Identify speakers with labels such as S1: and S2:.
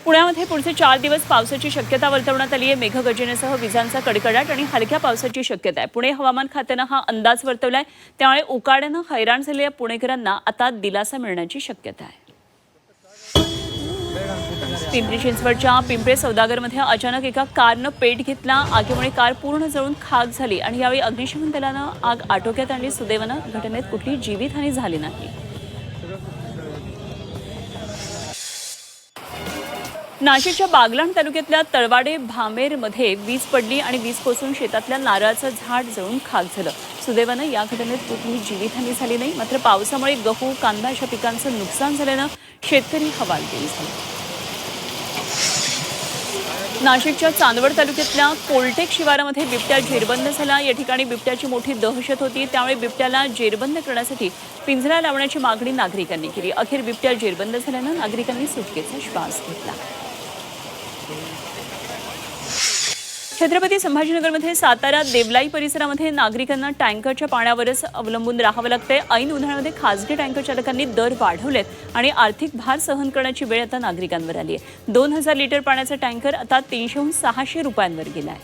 S1: पुण्यामध्ये पुढचे 4 दिवस पावसाची शक्यता वर्तवण्यात आली आहे। मेघगर्जनेसह विजांचा कडकडाट आणि हलक्या पावसाची शक्यता आहे। पुणे हवामान खात्याने हा अंदाज वर्तवलाय, त्यामुळे उकाड्याने हैराण झालेल्या पुणेकरांना आता दिलासा मिळण्याची शक्यता आहे। पिंपरी चिंचवडच्या पिंपळे सौदागरमध्ये अचानक एका कारनं पेट घेतला। आगीमुळे कार पूर्ण जळून खाक झाली आणि यावेळी अग्निशमन दलाने आग आटोक्यात आणली। सुदैवाने घटनेत कुठलीही जीवितहानी झाली नाही। नाशिकच्या बागलाण तालुक्यातल्या तळवाडे भामेरमध्ये वीज पडली आणि वीज कोसळून शेतातल्या नारळाचं झाड जळून खाक झालं। सुदैवाने या घटनेत कुठलीही जीवितहानी झाली नाही। मात्र पावसामुळे गहू, कांदा अशा पिकांचं नुकसान झाल्यानं शेतकरी हवालदिल झाले। नाशिकच्या चांदवड तालुक्यातल्या कोलटेक शिवारामध्ये बिबट्या जेरबंद झाला। या ठिकाणी बिबट्याची मोठी दहशत होती, त्यामुळे बिबट्याला जेरबंद करण्यासाठी पिंजरा लावण्याची मागणी नागरिकांनी केली। अखेर बिबट्या जेरबंद झाल्यानं नागरिकांनी सुटकेचा श्वास घेतला। छत्रपती संभाजीनगरमध्ये सातारा देवलाई परिसरामध्ये नागरिकांना टँकरच्या पाण्यावरच अवलंबून राहावं लागतंय। ऐन उन्हाळ्यामध्ये खासगी टँकर चालकांनी दर वाढवलेत आणि आर्थिक भार सहन करण्याची वेळ आता नागरिकांवर आली आहे। 2000 लिटर पाण्याचा टँकर आता 300हून 600 रुपयांवर गेलाय।